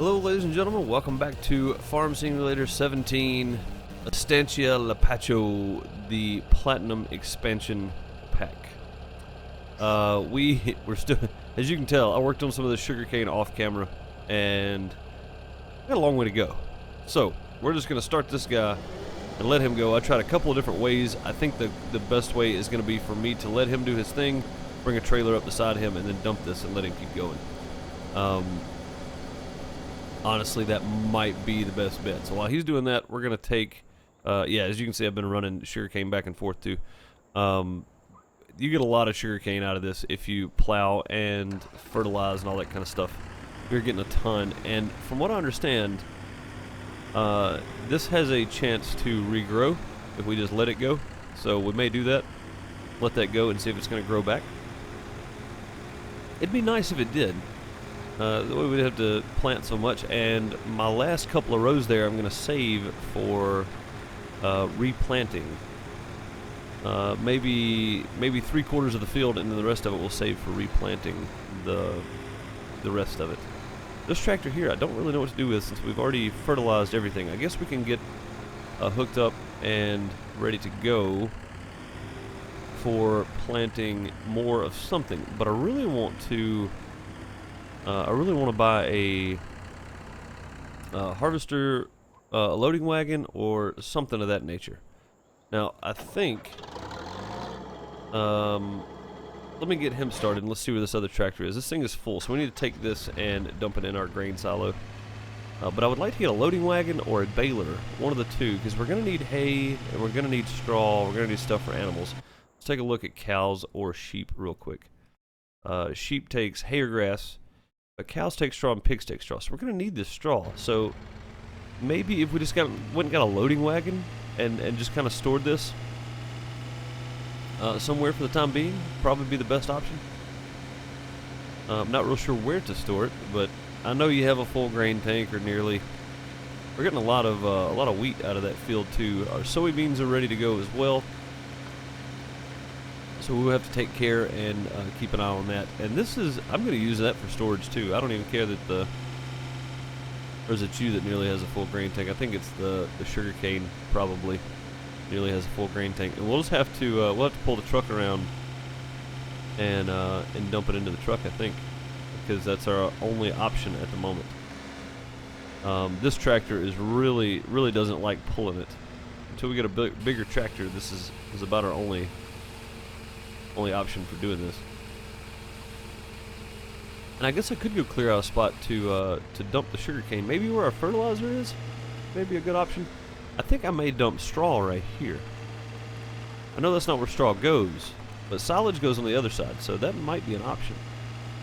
Hello ladies and gentlemen, welcome back to Farm Simulator 17 Estancia Lapacho, the Platinum Expansion Pack. We're still, as you can tell, I worked on some of the sugarcane off camera and got a long way to go. So, we're just going to start this guy and let him go. I tried a couple of different ways. I think the best way is going to be for me to let him do his thing, bring a trailer up beside him, and then dump this and let him keep going. Honestly, that might be the best bet. So while he's doing that, we're going to take, yeah, as you can see, I've been running sugarcane back and forth too. You get a lot of sugarcane out of this if you plow and fertilize and all that kind of stuff. You're getting a ton. And from what I understand, this has a chance to regrow if we just let it go. So we may do that, let that go and see if it's going to grow back. It'd be nice if it did. The way we'd have to plant so much, and my last couple of rows there I'm going to save for replanting. Maybe 3/4 of the field, and then the rest of it we'll save for replanting the rest of it. This tractor here I don't really know what to do with since we've already fertilized everything. I guess we can get hooked up and ready to go for planting more of something, but I really want to buy a harvester, a loading wagon, or something of that nature. Now, I think, let me get him started and let's see where this other tractor is. This thing is full, so we need to take this and dump it in our grain silo. But I would like to get a loading wagon or a baler, one of the two, because we're going to need hay, and we're going to need straw, we're going to need stuff for animals. Let's take a look at cows or sheep real quick. Sheep takes hay or grass. But cows take straw and pigs take straw, so we're going to need this straw. So maybe if we just went and got a loading wagon and just kind of stored this somewhere for the time being, probably be the best option. I'm not real sure where to store it, but I know you have a full grain tank or nearly. We're getting a lot of wheat out of that field too. Our soybeans are ready to go as well. So we'll have to take care and keep an eye on that. And this is, I'm going to use that for storage too. I don't even care that or is it you that nearly has a full grain tank? I think it's the sugarcane probably nearly has a full grain tank. And we'll just have to, we'll have to pull the truck around and dump it into the truck, I think, because that's our only option at the moment. This tractor is really doesn't like pulling it. Until we get a bigger tractor, this is about our only option for doing this. And I guess I could go clear out a spot to dump the sugarcane. Maybe where our fertilizer is, maybe a good option. I think I may dump straw right here. I know that's not where straw goes, but silage goes on the other side, so that might be an option.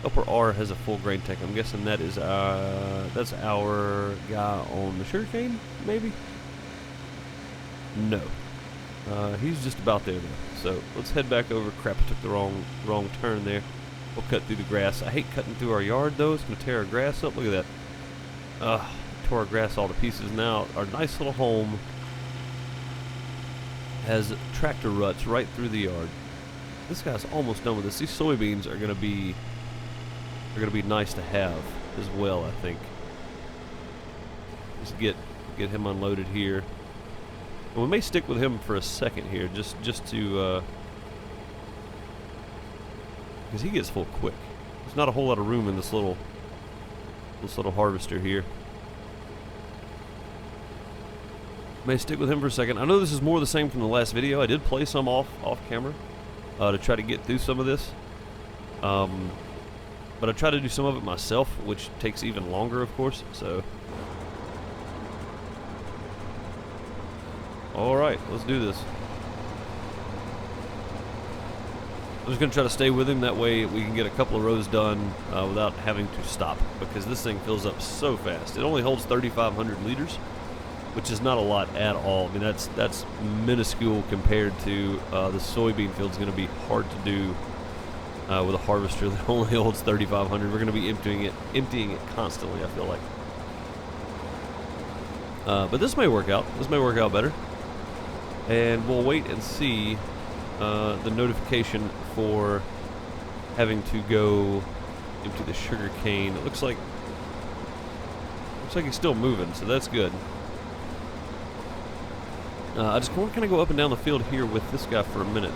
Upper R has a full grain tank. I'm guessing that is that's our guy on the sugarcane, maybe. No. He's just about there though. So let's head back over. Crap, I took the wrong turn there. We'll cut through the grass. I hate cutting through our yard though. It's gonna tear our grass up. Look at that. Tore our grass all to pieces. Now our nice little home has tractor ruts right through the yard. This guy's almost done with this. These soybeans are gonna be nice to have as well, I think. Just get him unloaded here. And we may stick with him for a second here, just to, because he gets full quick. There's not a whole lot of room in this little harvester here. May stick with him for a second. I know this is more the same from the last video. I did play some off camera to try to get through some of this, but I try to do some of it myself, which takes even longer, of course. So. Alright, let's do this. I'm just going to try to stay with him, that way we can get a couple of rows done without having to stop, because this thing fills up so fast. It only holds 3,500 liters, which is not a lot at all. I mean, that's minuscule compared to the soybean field's going to be hard to do with a harvester that only holds 3,500. We're going to be emptying it constantly, I feel like. But this may work out. This may work out better. And we'll wait and see the notification for having to go empty the sugar cane. It looks like Looks like he's still moving, so that's good. I just want to kind of go up and down the field here with this guy for a minute.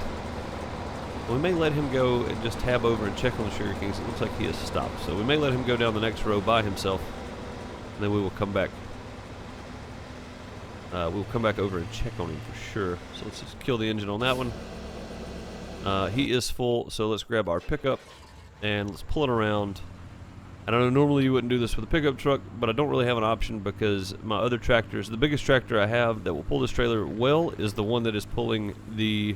We may let him go and just tab over and check on the sugar canes. It looks like he has stopped, so we may let him go down the next row by himself, and then we will come back. We'll come back over and check on him for sure. So let's just kill the engine on that one. He is full, so let's grab our pickup and let's pull it around. And I know normally you wouldn't do this with a pickup truck, but I don't really have an option because my other tractors, the biggest tractor I have that will pull this trailer well is the one that is pulling the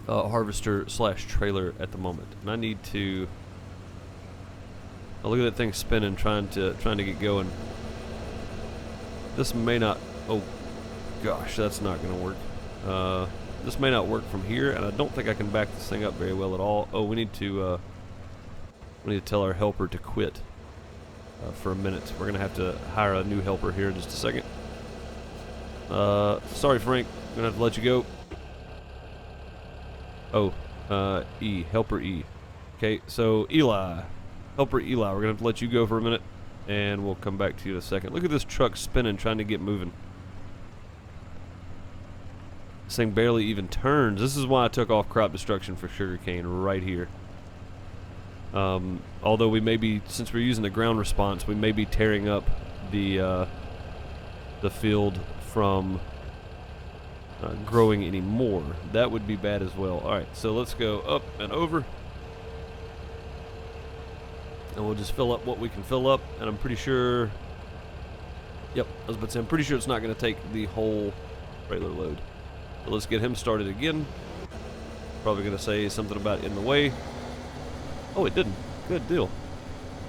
harvester slash trailer at the moment. And I need to... Oh, look at that thing spinning, trying to get going. This may not... Oh, gosh, that's not going to work. This may not work from here, and I don't think I can back this thing up very well at all. Oh, we need to tell our helper to quit for a minute. We're going to have to hire a new helper here in just a second. Sorry, Frank. I'm going to have to let you go. Oh, E. Helper E. Okay, so Eli. Helper Eli. We're going to have to let you go for a minute, and we'll come back to you in a second. Look at this truck spinning, trying to get moving. This thing barely even turns. This is why I took off crop destruction for sugarcane right here. Although we may be, since we're using the ground response, we may be tearing up the field from growing any more. That would be bad as well. Alright, so let's go up and over. And we'll just fill up what we can fill up. And I'm pretty sure... Yep, I was about to say, I'm pretty sure it's not going to take the whole trailer load. So let's get him started again. Probably going to say something about in the way. Oh, it didn't. Good deal.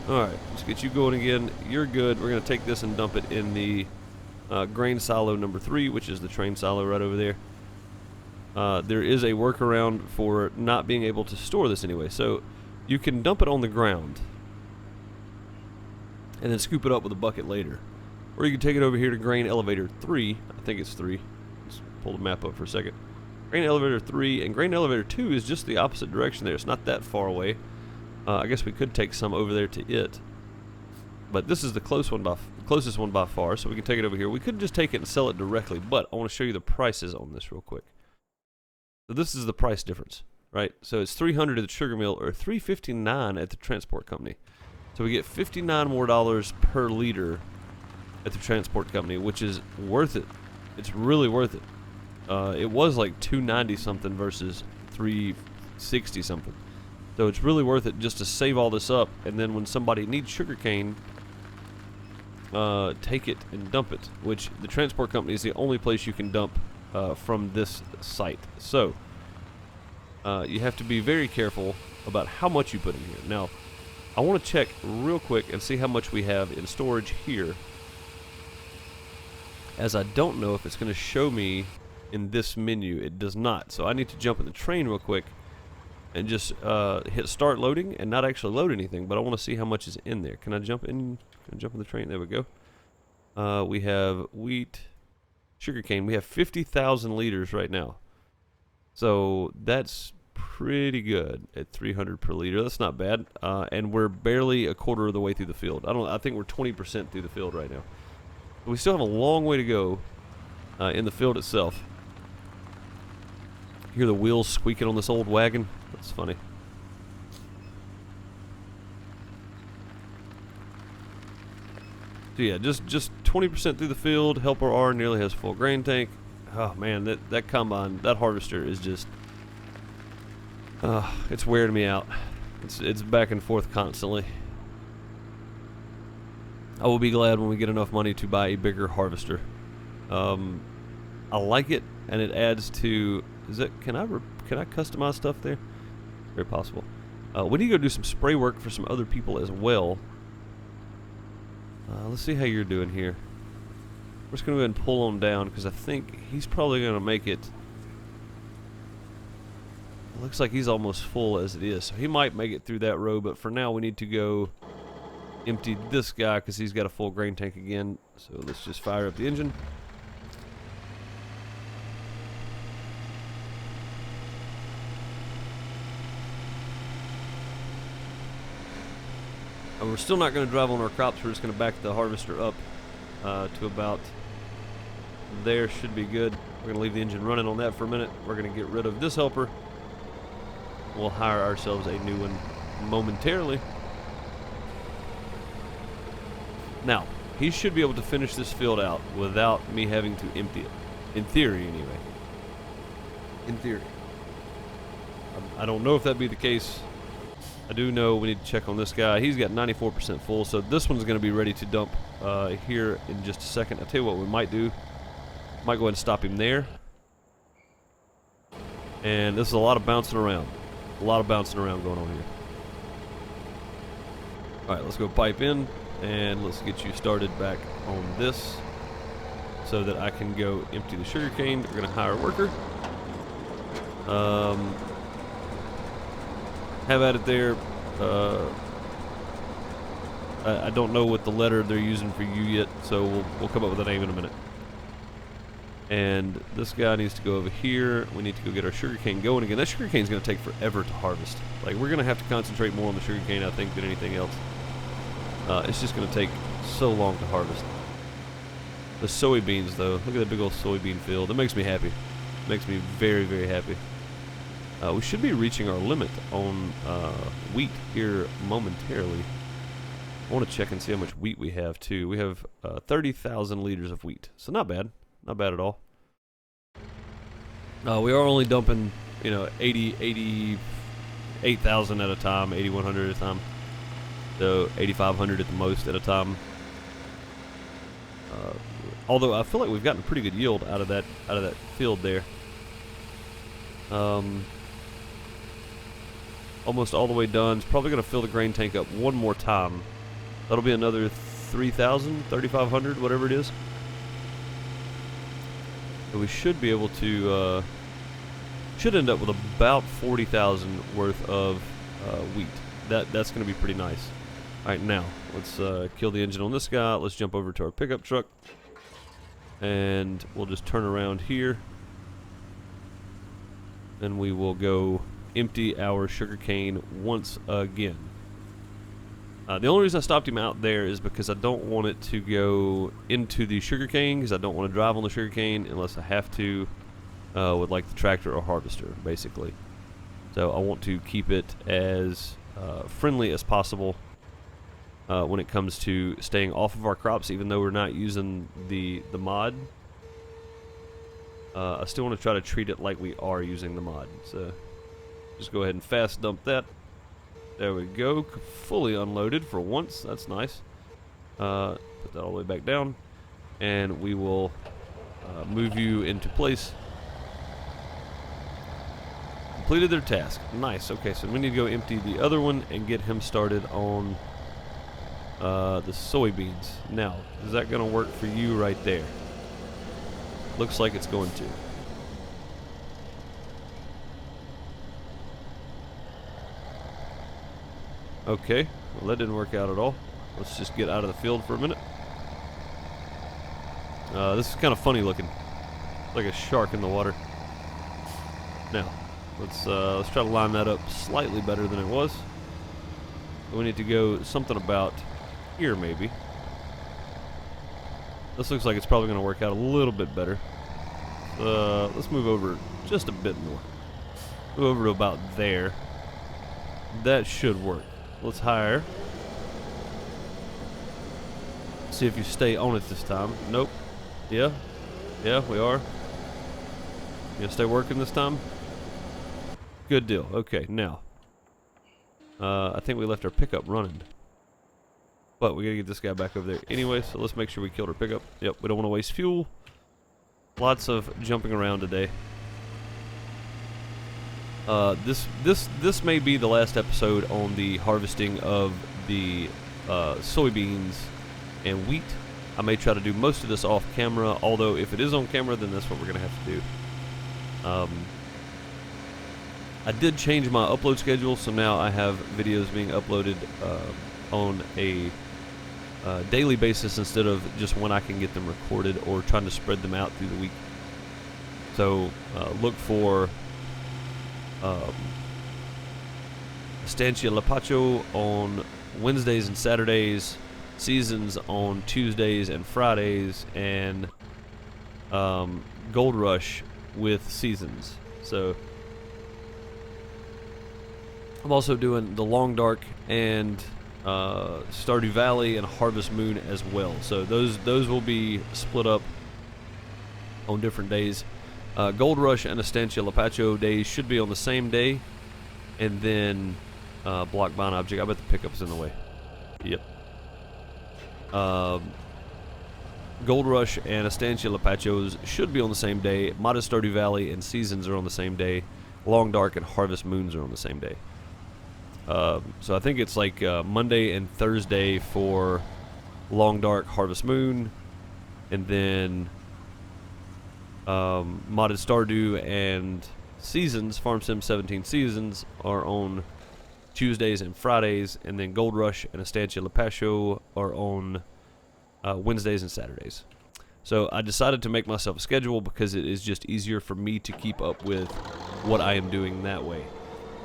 Alright, let's get you going again. You're good. We're going to take this and dump it in the grain silo number 3, which is the train silo right over there. There is a workaround for not being able to store this anyway. So you can dump it on the ground and then scoop it up with a bucket later. Or you can take it over here to grain elevator 3. I think it's 3. Let's pull the map up for a second. Grain elevator 3 and grain elevator 2 is just the opposite direction there. It's not that far away. I guess we could take some over there to it. But this is the closest one by far, so we can take it over here. We could just take it and sell it directly, but I want to show you the prices on this real quick. So this is the price difference, right? So it's $300 at the sugar mill or $3.59 at the transport company. So we get $59 more per liter at the transport company, which is worth it. It's really worth it. It was like $2.90 something versus $3.60 something. So it's really worth it just to save all this up, and then when somebody needs sugarcane, take it and dump it, which the transport company is the only place you can dump from this site. So you have to be very careful about how much you put in here. Now, I want to check real quick and see how much we have in storage here, as I don't know if it's going to show me in this menu. It does not, so I need to jump in the train real quick and just hit start loading and not actually load anything, but I want to see how much is in there. Can I jump in? Can I jump in the train? There we go. We have wheat, sugarcane. We have 50,000 liters right now. So that's pretty good at 300 per liter. That's not bad. And we're barely a quarter of the way through the field. I think we're 20% through the field right now. We still have a long way to go in the field itself. Hear the wheels squeaking on this old wagon? That's funny. So yeah, just 20% through the field. Helper R nearly has full grain tank. Oh man, that combine, that harvester is just, it's wearing me out. It's back and forth constantly. I will be glad when we get enough money to buy a bigger harvester. I like it, and it adds to. Can I customize stuff there? Very possible. We need to go do some spray work for some other people as well. Let's see how you're doing here. We're just going to go ahead and pull him down because I think he's probably going to make it. It looks like he's almost full as it is, so he might make it through that row, but for now we need to go empty this guy because he's got a full grain tank again. So let's just fire up the engine. we're still not going to drive on our crops. We're just going to back the harvester up to about there. Should be good. We're going to leave the engine running on that for a minute. We're going to get rid of this helper. We'll hire ourselves a new one momentarily. Now, he should be able to finish this field out without me having to empty it. In theory, anyway. In theory. I don't know if that'd be the case. I do know we need to check on this guy. He's got 94% full, so this one's going to be ready to dump here in just a second. I'll tell you what we might do. Might go ahead and stop him there. And this is a lot of bouncing around. A lot of bouncing around going on here. Alright, let's go pipe in, and let's get you started back on this so that I can go empty the sugarcane. We're going to hire a worker. Have at it there. I don't know what the letter they're using for you yet, so we'll come up with a name in a minute. And this guy needs to go over here. We need to go get our sugarcane going again. That sugarcane's going to take forever to harvest. Like, we're going to have to concentrate more on the sugarcane, I think, than anything else. It's just going to take so long to harvest. The soybeans, though. Look at that big old soybean field. It makes me happy. It makes me very, very happy. We should be reaching our limit on wheat here momentarily. I want to check and see how much wheat we have, too. We have 30,000 liters of wheat. So not bad. Not bad at all. We are only dumping, 88,000 at a time, 8,100 at a time. So 8,500 at the most at a time. Although I feel like we've gotten a pretty good yield out of that field there. Almost all the way done. It's probably going to fill the grain tank up one more time. That'll be another 3,000, 3,500, whatever it is. So we should be able to, should end up with about 40,000 worth of wheat. That's going to be pretty nice. All right, now let's kill the engine on this guy. Let's jump over to our pickup truck, and we'll just turn around here, and we will go empty our sugarcane once again. The only reason I stopped him out there is because I don't want it to go into the sugarcane, because I don't want to drive on the sugarcane unless I have to with like the tractor or harvester, basically. So I want to keep it as friendly as possible when it comes to staying off of our crops, even though we're not using the mod. I still want to try to treat it like we are using the mod. So just go ahead and fast dump that. There we go, fully unloaded for once. That's nice. Put that all the way back down, and we will move you into place. Completed their task. Nice. Okay, so we need to go empty the other one and get him started on the soybeans. Now, is that going to work for you right there? Looks like it's going to. Okay, well that didn't work out at all. Let's just get out of the field for a minute. This is kind of funny looking, like a shark in the water. Now, let's try to line that up slightly better than it was. We need to go something about here, maybe. This looks like it's probably going to work out a little bit better. Let's move over just a bit more. Move over to about there. That should work. Let's hire. See if you stay on it this time. Nope. Yeah, we are. You gonna stay working this time? Good deal. Okay, now. I think we left our pickup running. But we gotta get this guy back over there anyway, so let's make sure we killed our pickup. Yep, we don't want to waste fuel. Lots of jumping around today. This may be the last episode on the harvesting of the soybeans and wheat. I may try to do most of this off camera, although if it is on camera, then that's what we're gonna have to do. I did change my upload schedule, so now I have videos being uploaded on a daily basis instead of just when I can get them recorded or trying to spread them out through the week. So look for Estancia Lapacho on Wednesdays and Saturdays, Seasons on Tuesdays and Fridays, and Gold Rush with Seasons. So I'm also doing the Long Dark and Stardew Valley and Harvest Moon as well. So those will be split up on different days. Gold Rush and Estancia Lapacho days should be on the same day, and then Block Bind Object. I bet the pickup's in the way. Yep. Gold Rush and Estancia Lapachos should be on the same day. Modest Stardew Valley and Seasons are on the same day. Long Dark and Harvest Moons are on the same day. So I think it's like Monday and Thursday for Long Dark, Harvest Moon, and then Modded Stardew and Seasons, Farm Sim 17 Seasons, are on Tuesdays and Fridays, and then Gold Rush and Estancia Lapacho are on Wednesdays and Saturdays. So I decided to make myself a schedule because it is just easier for me to keep up with what I am doing that way.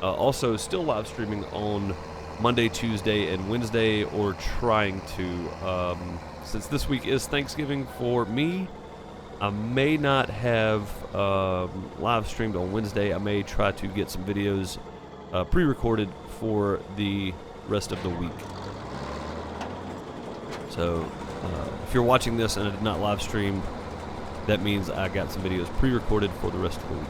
Also, still live streaming on Monday, Tuesday, and Wednesday, or trying to. Since this week is Thanksgiving for me, I may not have live streamed on Wednesday. I may try to get some videos pre-recorded for the rest of the week. So if you're watching this and I did not live stream, that means I got some videos pre-recorded for the rest of the week.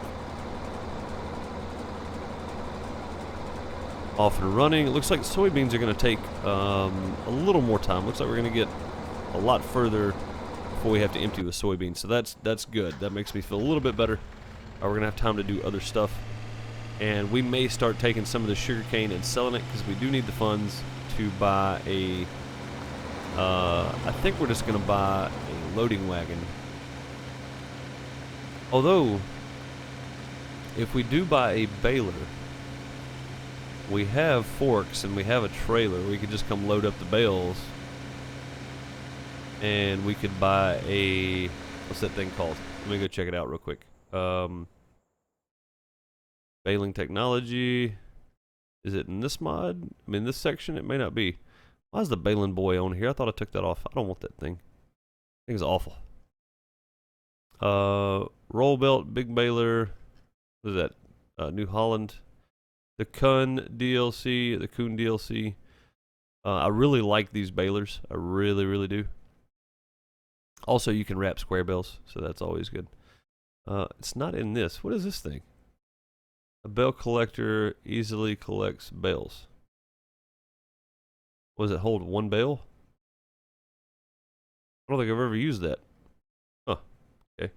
Off and running. It looks like soybeans are going to take a little more time. Looks like we're going to get a lot further before we have to empty with soybeans. So that's good. That makes me feel a little bit better. We're going to have time to do other stuff. And we may start taking some of the sugarcane and selling it because we do need the funds to buy a... I think we're just going to buy a loading wagon. Although, if we do buy a baler, we have forks and we have a trailer. We could just come load up the bales, and we could buy a... what's that thing called? Let me go check it out real quick. Baling technology. Is it in this mod? I mean, this section? It may not be. Why is the baling boy on here? I thought I took that off. I don't want that thing. I think it's awful. Roll belt, big baler. What is that? New Holland. The Kun DLC, the Kun DLC. I really like these balers. I really, really do. Also, you can wrap square bales, so that's always good. It's not in this. What is this thing? A bale collector easily collects bales. Does it hold one bale? I don't think I've ever used that. Huh. Okay.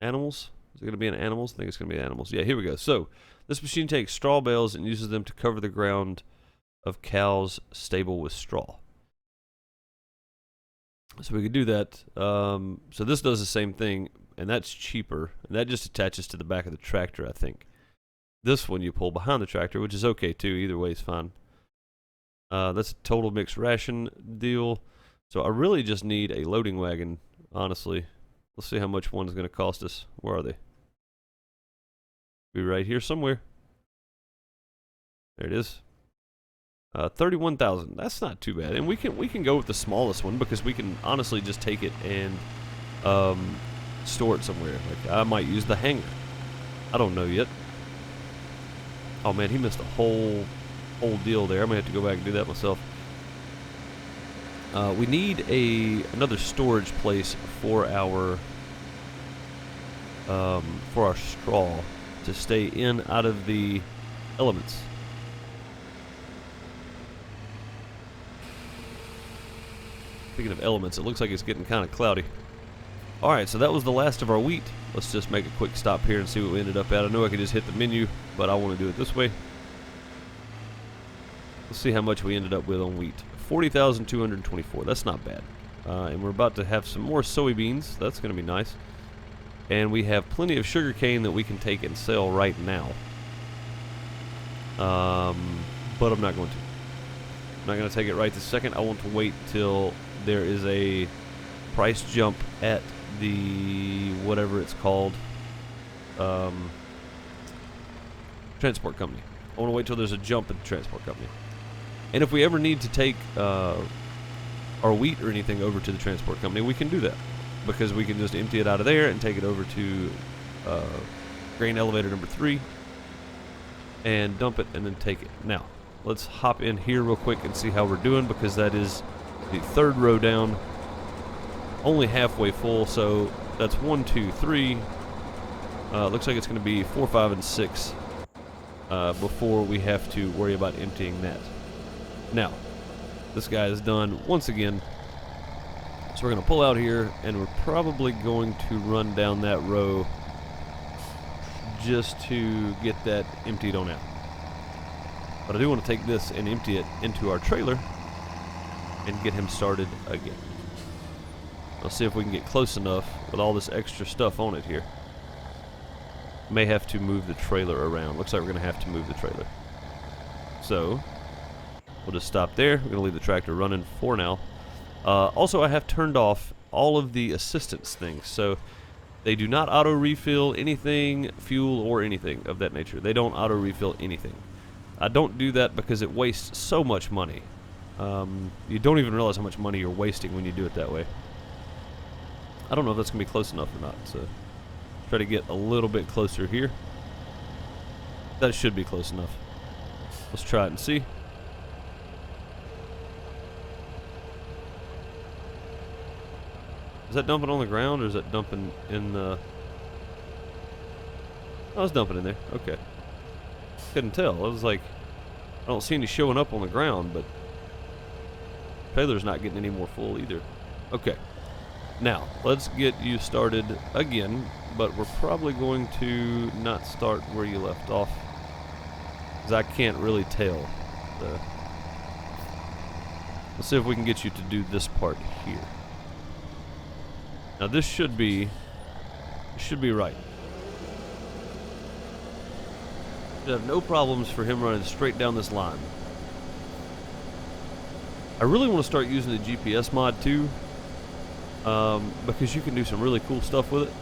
Animals? Is it going to be in animals? I think it's going to be animals. Yeah, here we go. So, this machine takes straw bales and uses them to cover the ground of cows stable with straw. So we could do that. So this does the same thing, and that's cheaper. And that just attaches to the back of the tractor, I think. This one you pull behind the tractor, which is okay too. Either way is fine. That's a total mixed ration deal. So I really just need a loading wagon, honestly. Let's see how much one's going to cost us. Where are they? Be right here somewhere. There it is. 31,000. That's not too bad, and we can go with the smallest one because we can honestly just take it and store it somewhere. Like I might use the hangar. I don't know yet. Oh man, he missed a whole deal there. I'm gonna have to go back and do that myself. We need another storage place for our straw to stay in out of the elements. Speaking of elements, it looks like it's getting kind of cloudy. Alright, so that was the last of our wheat. Let's just make a quick stop here and see what we ended up at. I know I could just hit the menu, but I want to do it this way. Let's see how much we ended up with on wheat. 40,224. That's not bad. And we're about to have some more soybeans. That's going to be nice. And we have plenty of sugar cane that we can take and sell right now. But I'm not going to. I'm not going to take it right this second. I want to wait till there is a price jump at the whatever it's called transport company. I want to wait till there's a jump at the transport company. And if we ever need to take our wheat or anything over to the transport company, we can do that. Because we can just empty it out of there and take it over to grain elevator number 3 and dump it and then take it. Now, let's hop in here real quick and see how we're doing, because that is the 3rd row down, only halfway full. So that's 1, 2, 3. Looks like it's going to be 4, 5, and 6 before we have to worry about emptying that. Now, this guy is done once again. So we're going to pull out here, and we're probably going to run down that row just to get that emptied on out. But I do want to take this and empty it into our trailer and get him started again. Let's see if we can get close enough with all this extra stuff on it here. May have to move the trailer around. Looks like we're going to have to move the trailer. So we'll just stop there. We're going to leave the tractor running for now. Also, I have turned off all of the assistance things, so they do not auto refill anything, fuel, or anything of that nature. They don't auto refill anything. I don't do that because it wastes so much money. You don't even realize how much money you're wasting when you do it that way. I don't know if that's going to be close enough or not, so try to get a little bit closer here. That should be close enough. Let's try it and see. Is that dumping on the ground, or is that dumping in the... Oh, it's dumping in there. Okay. Couldn't tell. I was like, I don't see any showing up on the ground, but trailer's not getting any more full either. Okay. Now, let's get you started again, but we're probably going to not start where you left off, because I can't really tell. Let's see if we can get you to do this part here. Now this should be right. Should have no problems for him running straight down this line. I really want to start using the GPS mod too, because you can do some really cool stuff with it.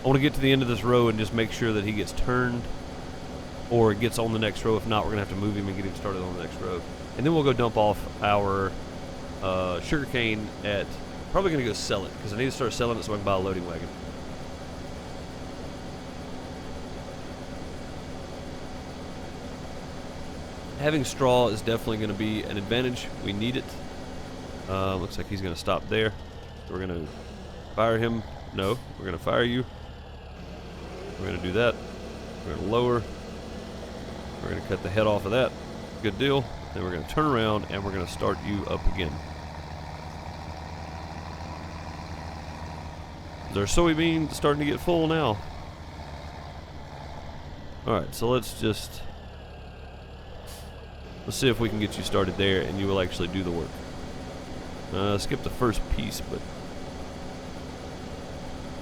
I want to get to the end of this row and just make sure that he gets turned or gets on the next row. If not, we're going to have to move him and get him started on the next row. And then we'll go dump off our sugarcane at... Probably going to go sell it, because I need to start selling it so I can buy a loading wagon. Having straw is definitely going to be an advantage. We need it. Looks like he's going to stop there. So we're going to fire him. No, we're going to fire you. We're going to do that. We're going to lower. We're going to cut the head off of that. Good deal. Then we're going to turn around and we're going to start you up again. Is our soybean starting to get full now? Alright, so let's see if we can get you started there and you will actually do the work. Skip the first piece, but...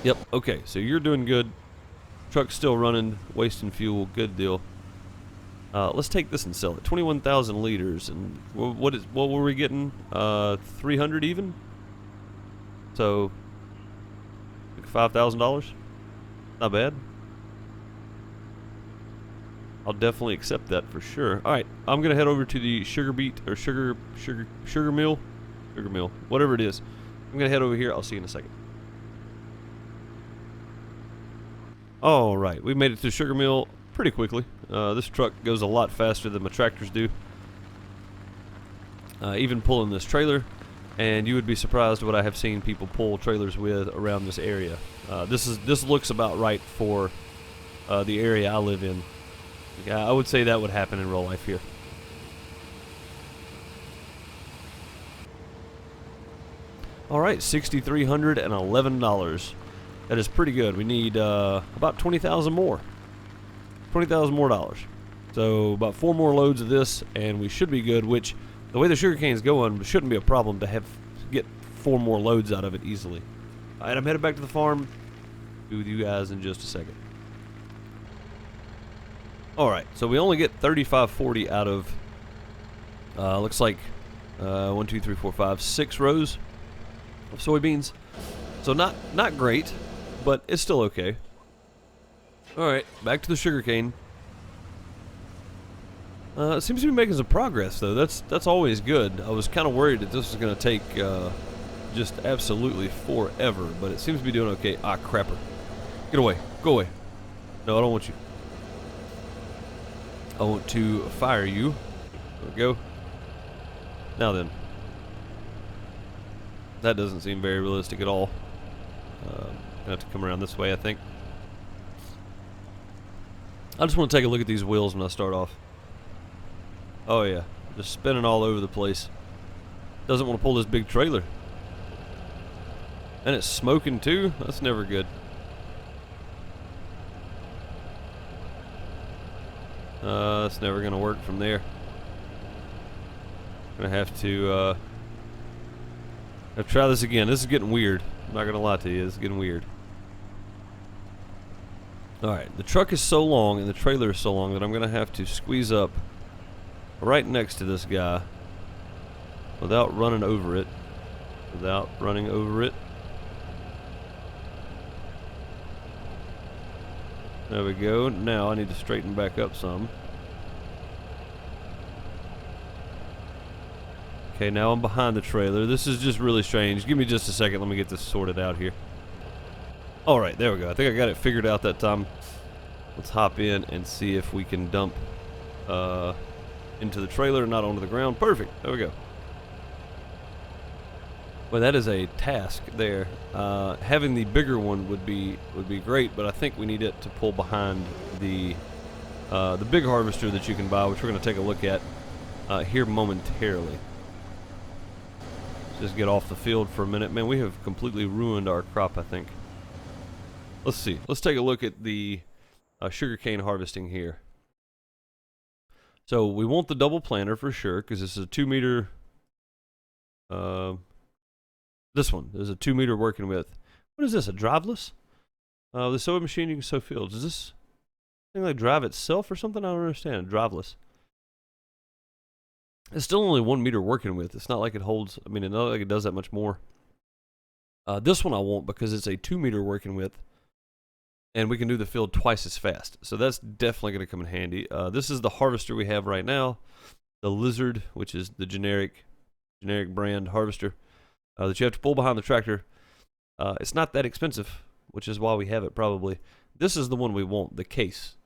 Yep, okay, so you're doing good. Truck's still running, wasting fuel, good deal. Let's take this and sell it. 21,000 liters, and what were we getting? 300 even? So, like $5,000? Not bad. I'll definitely accept that for sure. Alright, I'm gonna head over to the sugar mill, whatever it is. I'm gonna head over here. I'll see you in a second. Alright, we made it to the sugar mill pretty quickly. This truck goes a lot faster than my tractors do. Even pulling this trailer, and you would be surprised what I have seen people pull trailers with around this area. This looks about right for the area I live in. Yeah, I would say that would happen in real life here. Alright, $6,311. That is pretty good. We need about 20,000 more. 20,000 more dollars. So about 4 more loads of this and we should be good, which the way the sugarcane's going, it shouldn't be a problem to get 4 more loads out of it easily. Alright, I'm headed back to the farm. Be with you guys in just a second. Alright, so we only get 3540 out of looks like 1, 2, 3, 4, 5, 6 rows of soybeans. So not great, but it's still okay. All right, back to the sugarcane. It seems to be making some progress, though. That's always good. I was kind of worried that this was going to take just absolutely forever, but it seems to be doing okay. Ah, crapper. Get away. Go away. No, I don't want you. I want to fire you. There we go. Now then. That doesn't seem very realistic at all. Gonna have to come around this way, I think. I just want to take a look at these wheels when I start off. Oh yeah, just spinning all over the place. Doesn't want to pull this big trailer. And it's smoking too? That's never good. That's never gonna work from there. Gonna have to try this again. This is getting weird. I'm not gonna lie to you, this is getting weird. Alright, the truck is so long and the trailer is so long that I'm gonna have to squeeze up right next to this guy without running over it. Without running over it. There we go. Now I need to straighten back up some. Okay, now I'm behind the trailer. This is just really strange. Give me just a second. Let me get this sorted out here. Alright, there we go. I think I got it figured out that time. Let's hop in and see if we can dump into the trailer, not onto the ground. Perfect. There we go. Well, that is a task there. Having the bigger one would be great, but I think we need it to pull behind the big harvester that you can buy, which we're going to take a look at here momentarily. Let's just get off the field for a minute. Man, we have completely ruined our crop, I think. Let's see. Let's take a look at the sugarcane harvesting here. So we want the double planter for sure, because this is a 2 meter. This one is a 2 meter working with. What is this? A driveless? The sowing machine you can sow fields. Is this thing like drive itself or something? I don't understand. Driveless. It's still only 1 meter working with. It's not like it holds. I mean, it's not like it does that much more. This one I want because it's a 2 meter working with, and we can do the field twice as fast. So that's definitely going to come in handy. This is the harvester we have right now, the Lizard, which is the generic brand harvester that you have to pull behind the tractor. It's not that expensive, which is why we have it probably. This is the one we want, the case.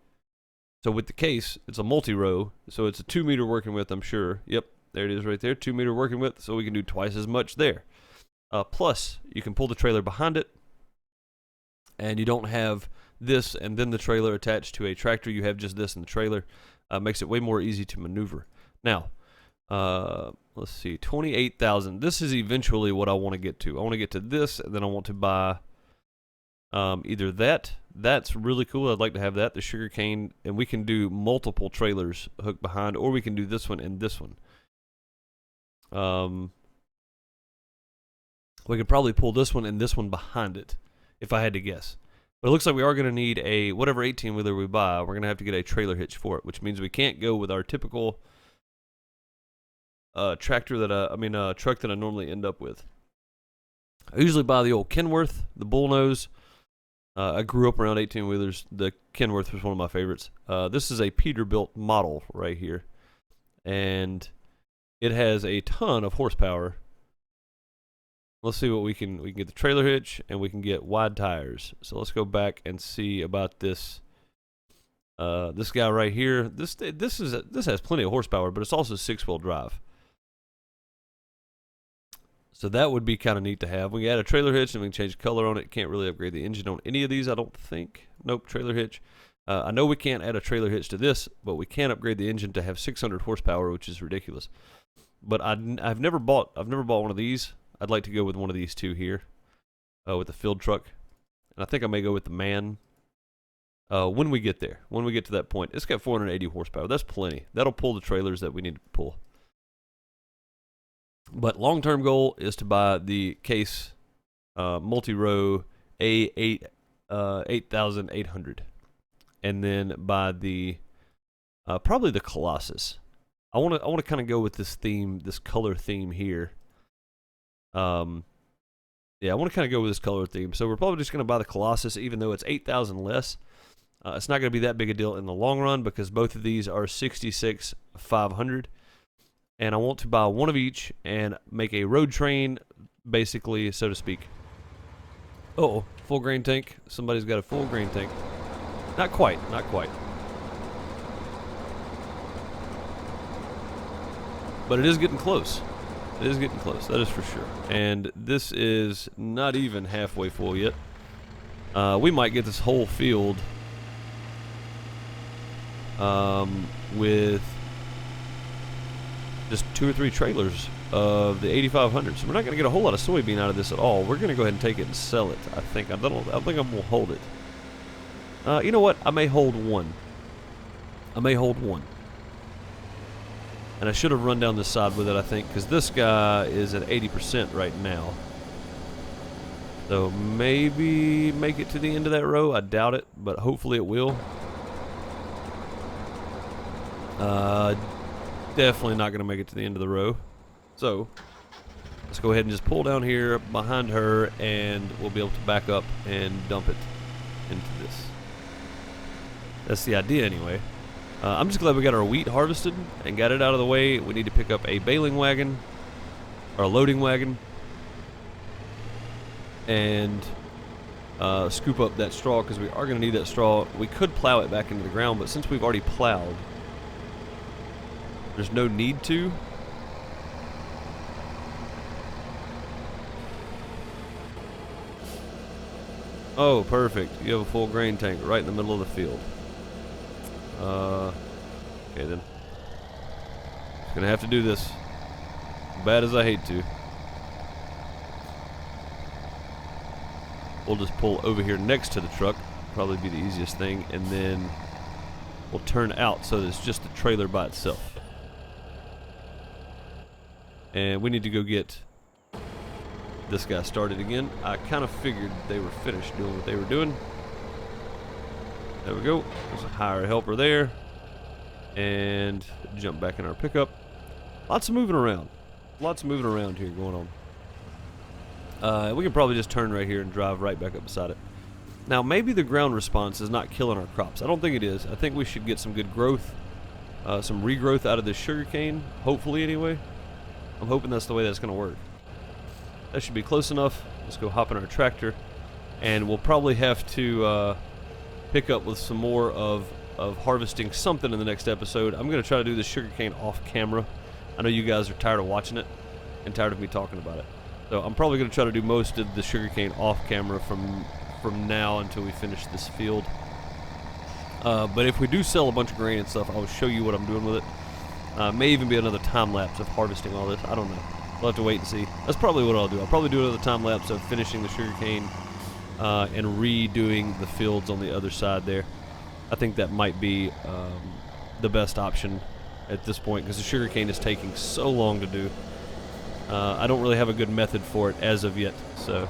So with the case, it's a multi-row, so it's a 2 meter working width, I'm sure. Yep, there it is right there, 2 meter working width, so we can do twice as much there. Plus, you can pull the trailer behind it, and you don't have this and then the trailer attached to a tractor. You have just this and the trailer. Makes it way more easy to maneuver. Now, let's see, 28,000. This is eventually what I want to get to. I want to get to this, and then I want to buy either that. That's really cool. I'd like to have that, the sugarcane, and we can do multiple trailers hooked behind, or we can do this one and this one. We could probably pull this one and this one behind it, if I had to guess. But it looks like we are going to need a, whatever 18-wheeler we buy, we're going to have to get a trailer hitch for it, which means we can't go with our typical tractor that truck that I normally end up with. I usually buy the old Kenworth, the bullnose. I grew up around 18-wheelers. The Kenworth was one of my favorites. This is a Peterbilt model right here, and it has a ton of horsepower. Let's see what we can get the trailer hitch, and we can get wide tires. So let's go back and see about this. This guy right here. This has plenty of horsepower, but it's also 6-wheel drive. So that would be kind of neat to have. We can add a trailer hitch and we can change color on it. Can't really upgrade the engine on any of these, I don't think. Nope, trailer hitch. I know we can't add a trailer hitch to this, but we can upgrade the engine to have 600 horsepower, which is ridiculous. But I've never bought one of these. I'd like to go with one of these two here, with the field truck, and I think I may go with the man. When we get there, when we get to that point, it's got 480 horsepower. That's plenty. That'll pull the trailers that we need to pull. But long-term goal is to buy the case multi-row A8 8800, and then buy the probably the Colossus. I want to kind of go with this theme, this color theme here. Yeah, I want to kind of go with this color theme. So we're probably just going to buy the Colossus, even though it's 8,000 less. It's not going to be that big a deal in the long run because both of these are 66,500. And I want to buy one of each and make a road train, basically, so to speak. Uh-oh, full grain tank. Somebody's got a full grain tank. Not quite, not quite. But it is getting close. It is getting close, that is for sure. And this is not even halfway full yet. We might get this whole field with just 2 or 3 trailers of the 8,500. So we're not going to get a whole lot of soybean out of this at all. We're going to go ahead and take it and sell it. I think. I don't think I'm going to hold it. You know what? I may hold one. I may hold one. And I should have run down this side with it, I think, because this guy is at 80% right now. So maybe make it to the end of that row. I doubt it, but hopefully it will. Definitely not going to make it to the end of the row. So let's go ahead and just pull down here behind her, and we'll be able to back up and dump it into this. That's the idea anyway. I'm just glad we got our wheat harvested and got it out of the way. We need to pick up a baling wagon or a loading wagon and scoop up that straw, because we are going to need that straw. We could plow it back into the ground, but since we've already plowed, there's no need to. Oh, perfect. You have a full grain tank right in the middle of the field. Okay then. Just gonna have to do this. Bad as I hate to. We'll just pull over here next to the truck. Probably be the easiest thing, and then we'll turn out so that it's just the trailer by itself. And we need to go get this guy started again. I kind of figured they were finished doing what they were doing. There we go. There's a hire helper there. And jump back in our pickup. Lots of moving around. Lots of moving around here going on. We can probably just turn right here and drive right back up beside it. Now, maybe the ground response is not killing our crops. I don't think it is. I think we should get some good growth, some regrowth out of this sugarcane. Hopefully, anyway. I'm hoping that's the way that's going to work. That should be close enough. Let's go hop in our tractor. And we'll probably have to pick up with some more of harvesting something in the next episode. I'm going to try to do this sugarcane off camera. I know you guys are tired of watching it and tired of me talking about it. So I'm probably going to try to do most of the sugarcane off camera from now until we finish this field. But if we do sell a bunch of grain and stuff, I'll show you what I'm doing with it. May even be another time lapse of harvesting all this. I don't know. We'll have to wait and see. That's probably what I'll do. I'll probably do another time lapse of finishing the sugarcane and redoing the fields on the other side there. I think that might be the best option at this point, because the sugarcane is taking so long to do. I don't really have a good method for it as of yet, so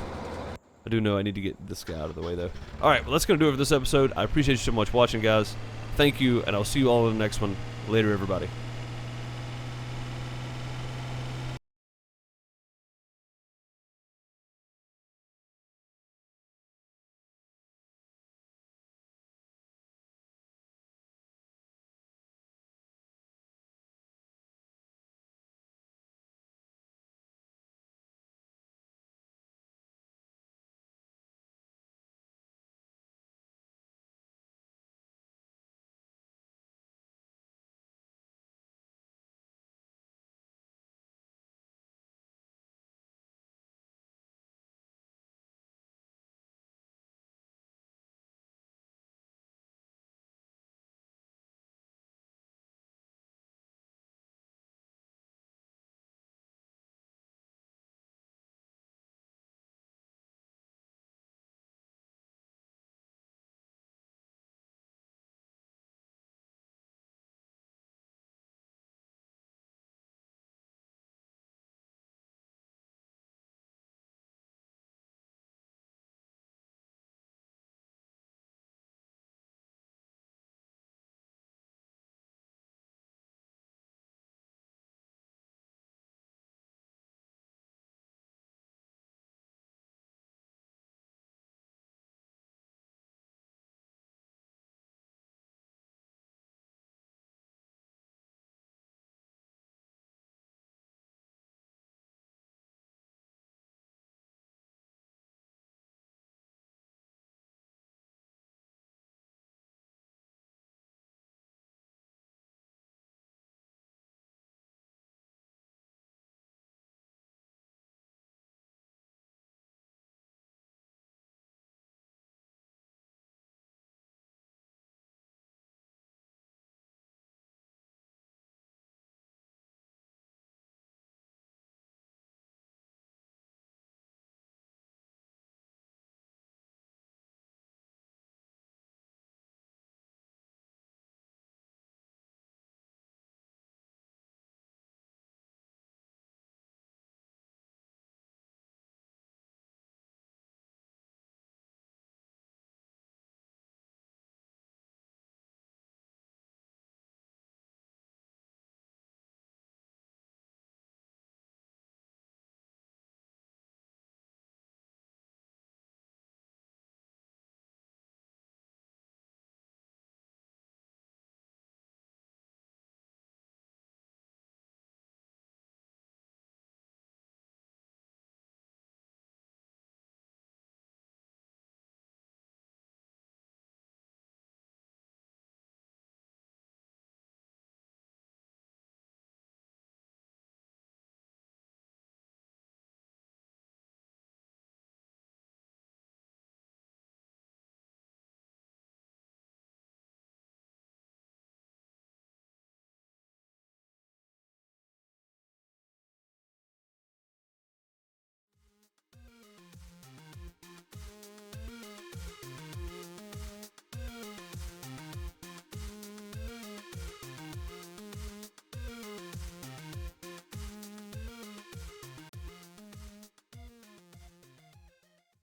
I do know I need to get this guy out of the way, though. All right, well, that's going to do it for this episode. I appreciate you so much watching, guys. Thank you, and I'll see you all in the next one. Later, everybody.